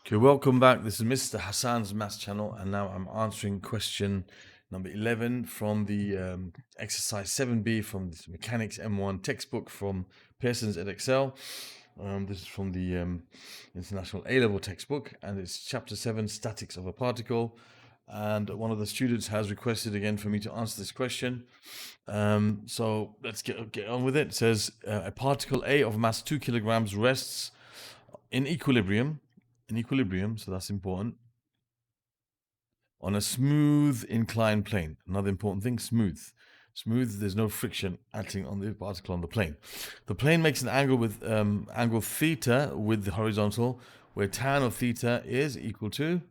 Okay, welcome back. This is Mr. Hassan's Maths channel, and now I'm answering question number 11 from the exercise 7B from the Mechanics M1 textbook from Pearson's Edexcel. This is from the International A-level textbook, and it's chapter 7, Statics of a Particle. And one of the students has requested again for me to answer this question. So let's get on with it. It says a particle A of mass 2 kilograms rests in equilibrium, so that's important, on a smooth inclined plane. Another important thing, smooth. Smooth, there's no friction acting on the particle on the plane. The plane makes an angle with angle theta with the horizontal, where tan of theta is equal to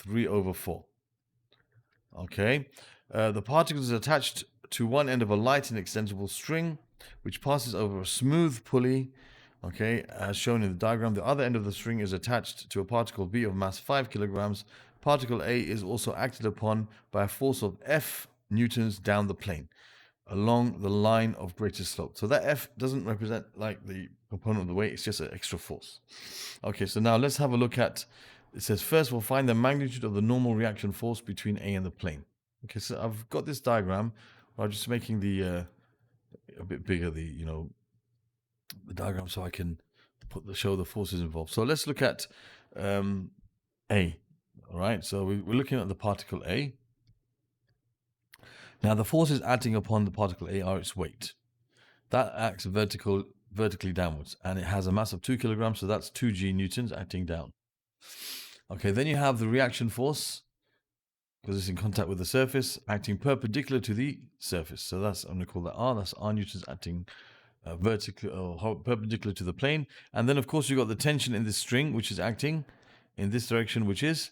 3/4. Okay. The particle is attached to one end of a light and extensible string, which passes over a smooth pulley. Okay, as shown in the diagram, the other end of the string is attached to a particle B of mass 5 kilograms. Particle A is also acted upon by a force of F newtons down the plane along the line of greatest slope. So that F doesn't represent like the component of the weight, it's just an extra force. Okay, so now let's have a look at, it says first we'll find the magnitude of the normal reaction force between A and the plane. Okay, so I've got this diagram, I'm just making the a bit bigger, the diagram, so I can show the forces involved. So let's look at A. All right, so we're looking at the particle A. Now the forces acting upon the particle A are its weight. That acts vertically downwards, and it has a mass of 2 kilograms, so that's 2g newtons acting down. Okay, then you have the reaction force, because it's in contact with the surface, acting perpendicular to the surface. So that's, I'm going to call that R. That's R newtons acting vertically or perpendicular to the plane. And then, of course, you've got the tension in this string, which is acting in this direction, which is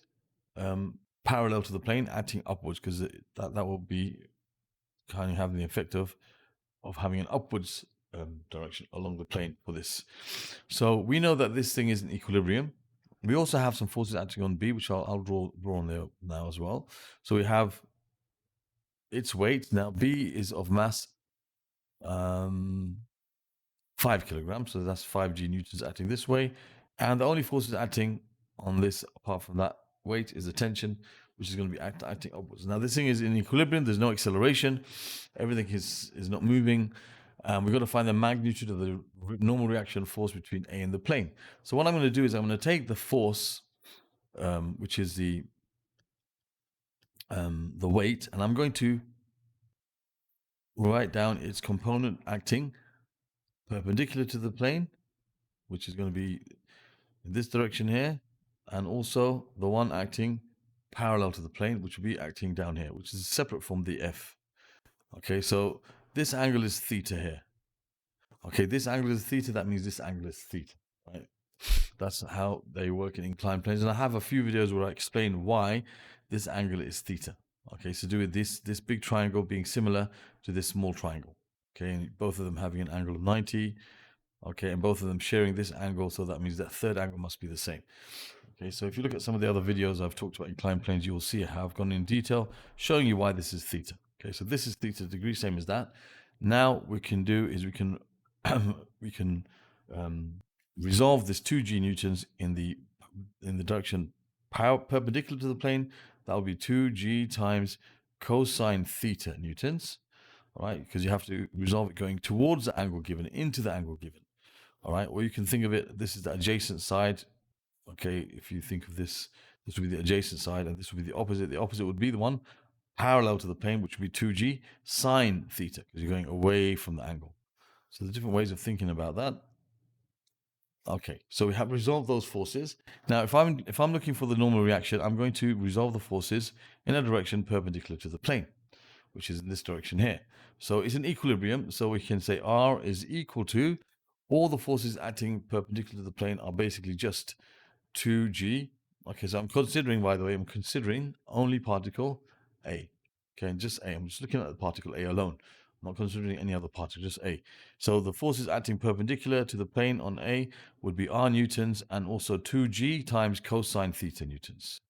parallel to the plane, acting upwards, because that will be kind of having the effect of having an upwards direction along the plane for this. So we know that this thing is in equilibrium. We also have some forces acting on B, which I'll draw on there now as well. So we have its weight. Now B is of mass 5 kilograms, so that's 5g newtons acting this way. And the only forces acting on this, apart from that weight, is the tension, which is going to be acting upwards. Now this thing is in equilibrium, there's no acceleration, everything is not moving. We've got to find the magnitude of the normal reaction force between A and the plane. So what I'm going to do is I'm going to take the force, which is the weight, and I'm going to write down its component acting perpendicular to the plane, which is going to be in this direction here, and also the one acting parallel to the plane, which will be acting down here, which is separate from the F. Okay, so this angle is theta here. Okay, this angle is theta, that means this angle is theta, right? That's how they work in inclined planes. And I have a few videos where I explain why this angle is theta. Okay, so do with this big triangle being similar to this small triangle. Okay, and both of them having an angle of 90. Okay, and both of them sharing this angle, so that means that third angle must be the same. Okay, so if you look at some of the other videos I've talked about inclined planes, you will see how I've gone in detail showing you why this is theta. Okay, so this is theta degree, same as that. Now what we can do is we can resolve this 2g newtons in the direction perpendicular to the plane. That will be 2g times cosine theta newtons. All right, because you have to resolve it going towards the angle given, into the angle given. All right, or you can think of it, this is the adjacent side. Okay, if you think of this would be the adjacent side, and this would be the opposite. The opposite would be the one parallel to the plane, which would be 2g sine theta, because you're going away from the angle. So there's different ways of thinking about that. Okay, so we have resolved those forces. Now, if I'm looking for the normal reaction, I'm going to resolve the forces in a direction perpendicular to the plane, which is in this direction here. So it's an equilibrium, so we can say R is equal to, all the forces acting perpendicular to the plane are basically just 2g. Okay, so I'm considering, by the way, I'm considering only particle A. Okay, and just A. I'm just looking at the particle A alone. I'm not considering any other particle, just A. So the forces acting perpendicular to the plane on A would be R newtons, and also 2g times cosine theta newtons.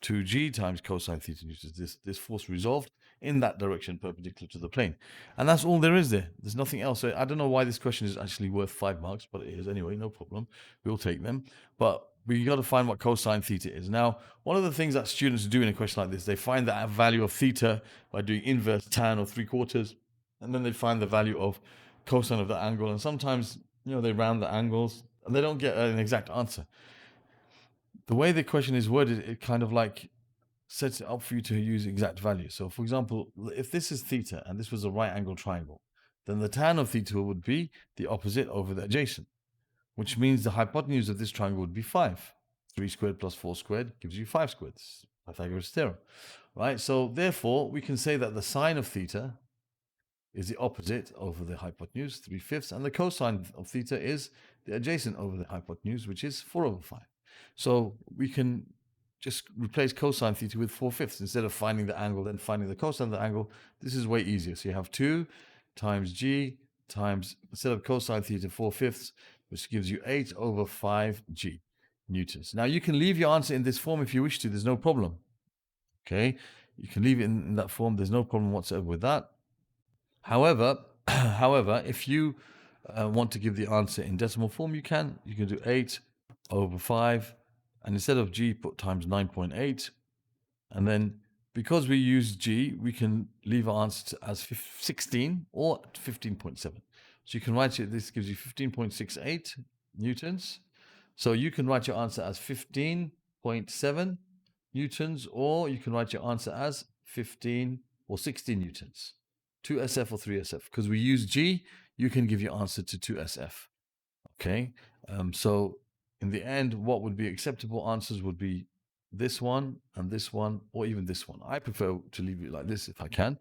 2g times cosine theta newtons. This force resolved in that direction perpendicular to the plane. And that's all there is there. There's nothing else. So I don't know why this question is actually worth 5 marks, but it is anyway, no problem. We'll take them. But we got to find what cosine theta is. Now, one of the things that students do in a question like this, they find the value of theta by doing inverse tan or 3/4, and then they find the value of cosine of the angle. And sometimes, they round the angles and they don't get an exact answer. The way the question is worded, it kind of like sets it up for you to use exact value. So, for example, if this is theta and this was a right angle triangle, then the tan of theta would be the opposite over the adjacent, which means the hypotenuse of this triangle would be 5. 3 squared plus 4 squared gives you 5 squared. Pythagoras theorem, right? So therefore, we can say that the sine of theta is the opposite over the hypotenuse, 3/5, and the cosine of theta is the adjacent over the hypotenuse, which is 4/5. So we can just replace cosine theta with 4/5 instead of finding the angle, then finding the cosine of the angle. This is way easier. So you have 2 times g times, instead of cosine theta, 4/5, which gives you 8/5g newtons. Now you can leave your answer in this form if you wish to. There's no problem. Okay, you can leave it in that form. There's no problem whatsoever with that. However, if you want to give the answer in decimal form, you can. You can do 8/5, and instead of g, put times 9.8, and then because we use g, we can leave our answer as 16 or 15.7. So you can write it. This gives you 15.68 newtons. So you can write your answer as 15.7 newtons, or you can write your answer as 15 or 16 newtons. 2SF or 3SF. Because we use G, you can give your answer to 2SF. Okay, so in the end, what would be acceptable answers would be this one and this one, or even this one. I prefer to leave it like this if I can.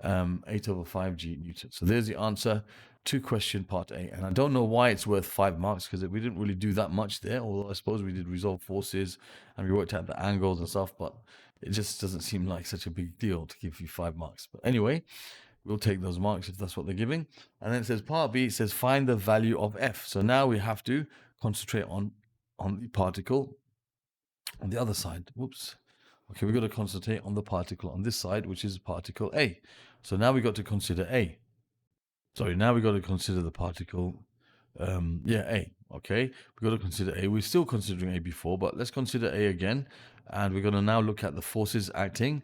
8/5g newton. So there's the answer to question part A. And I don't know why it's worth 5 marks, because we didn't really do that much there, although I suppose we did resolve forces and we worked out the angles and stuff, but it just doesn't seem like such a big deal to give you 5 marks. But anyway, we'll take those marks if that's what they're giving. And then it says part B, it says find the value of F. So now we have to concentrate on the particle on the other side. Whoops. Okay, we've got to concentrate on the particle on this side, which is particle A. So now we've got to consider A. Sorry, now we've got to consider the particle, A. Okay, we've got to consider A. We're still considering A before, but let's consider A again. And we're going to now look at the forces acting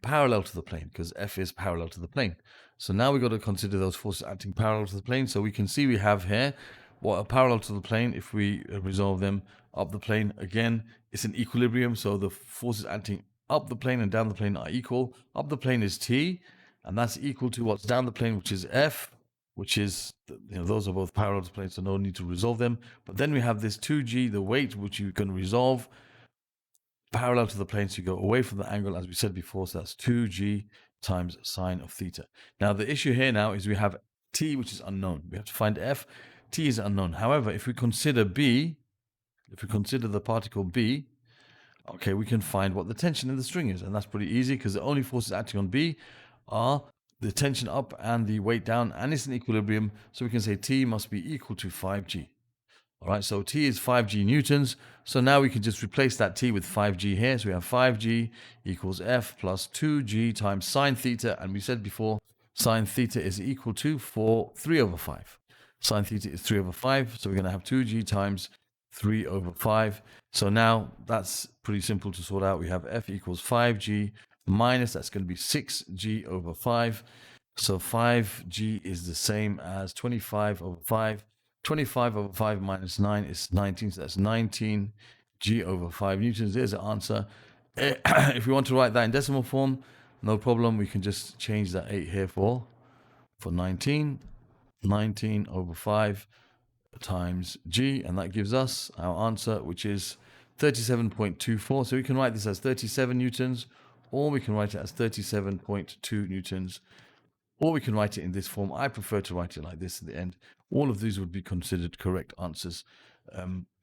parallel to the plane, because F is parallel to the plane. So now we've got to consider those forces acting parallel to the plane. So we can see we have here what are parallel to the plane. If we resolve them up the plane, again, it's an equilibrium. So the forces acting up the plane and down the plane are equal. Up the plane is T, and that's equal to what's down the plane, which is F, which is, those are both parallel to the plane, so no need to resolve them. But then we have this 2g, the weight, which you can resolve parallel to the plane, so you go away from the angle, as we said before. So that's 2g times sine of theta. Now the issue here now is we have T, which is unknown. We have to find F. T is unknown. However, if we consider B, if we consider the particle B, okay, we can find what the tension in the string is, and that's pretty easy, because the only forces acting on B are the tension up and the weight down, and it's an equilibrium, so we can say T must be equal to 5g. All right, so T is 5g newtons. So now we can just replace that T with 5g here. So we have 5g equals F plus 2g times sine theta. And we said before, sine theta is equal to 3/5. Sine theta is 3/5. So we're going to have 2g times 3/5. So now that's pretty simple to sort out. We have F equals 5g minus, that's going to be 6g/5. So 5g is the same as 25/5. 25/5 minus 9 is 19, so that's 19g/5 newtons. There's the answer. If we want to write that in decimal form, no problem. We can just change that 8 here for 19. 19/5 times g, and that gives us our answer, which is 37.24. So we can write this as 37 newtons, or we can write it as 37.2 newtons, or we can write it in this form. I prefer to write it like this at the end. All of these would be considered correct answers.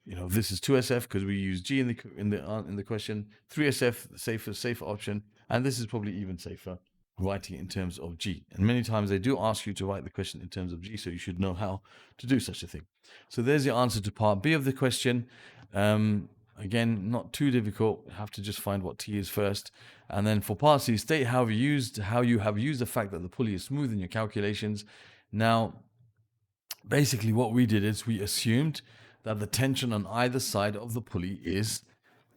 This is 2SF because we use G in the question. 3SF, the safer option, and this is probably even safer, writing it in terms of G. And many times they do ask you to write the question in terms of G, so you should know how to do such a thing. So there's the answer to part B of the question. Again, not too difficult. You have to just find what T is first. And then for part C, state how you have used the fact that the pulley is smooth in your calculations. Now, basically what we did is we assumed that the tension on either side of the pulley is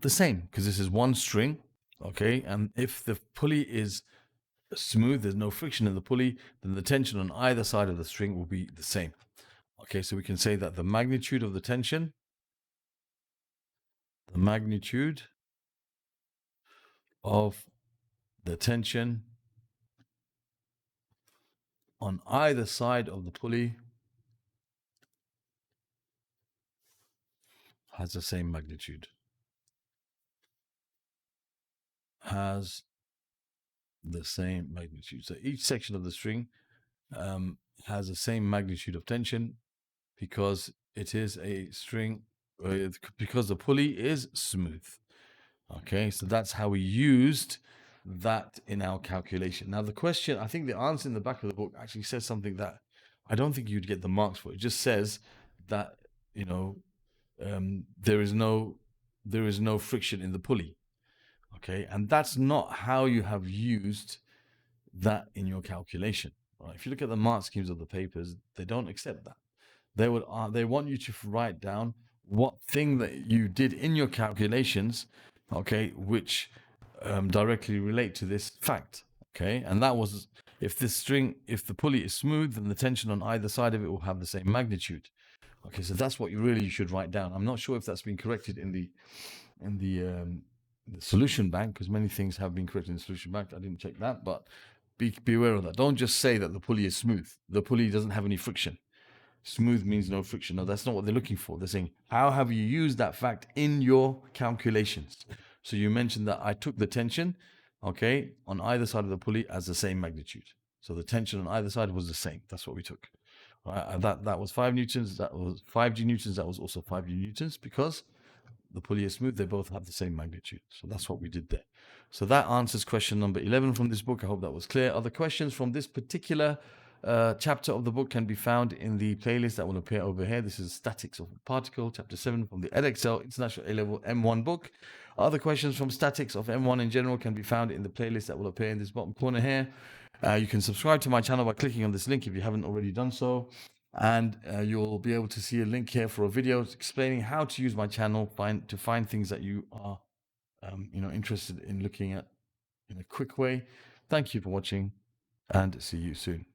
the same, because this is one string, okay? And if the pulley is smooth, there's no friction in the pulley, then the tension on either side of the string will be the same. Okay, so we can say that the magnitude of the tension, on either side of the pulley has the same magnitude. So each section of the string has the same magnitude of tension because it is a string, because the pulley is smooth. Okay, so that's how we used that in our calculation. Now the question, I think the answer in the back of the book actually says something that I don't think you'd get the marks for. It just says that, there is no friction in the pulley. Okay, and that's not how you have used that in your calculation. Right? If you look at the mark schemes of the papers, they don't accept that. They want you to write down what thing that you did in your calculations, okay, which directly relate to this fact. Okay, and that was if the pulley is smooth, then the tension on either side of it will have the same magnitude. Okay, so that's what you should write down. I'm not sure if that's been corrected in the solution bank, because many things have been corrected in the solution bank. I didn't check that, but be aware of that. Don't just say that the pulley is smooth. The pulley doesn't have any friction. Smooth means no friction. No, that's not what they're looking for. They're saying, how have you used that fact in your calculations? So you mentioned that I took the tension, okay, on either side of the pulley as the same magnitude. So the tension on either side was the same. That's what we took. And that was 5 newtons. That was 5 G-newtons. That was also 5 G-newtons because the pulley is smooth. They both have the same magnitude. So that's what we did there. So that answers question number 11 from this book. I hope that was clear. Other questions from this particular chapter of the book can be found in the playlist that will appear over here. This is Statics of a Particle, chapter 7 from the Edexcel International A-Level M1 book. Other questions from Statics of M1 in general can be found in the playlist that will appear in this bottom corner here. You can subscribe to my channel by clicking on this link if you haven't already done so. And you'll be able to see a link here for a video explaining how to use my channel to find things that you are interested in looking at in a quick way. Thank you for watching and see you soon.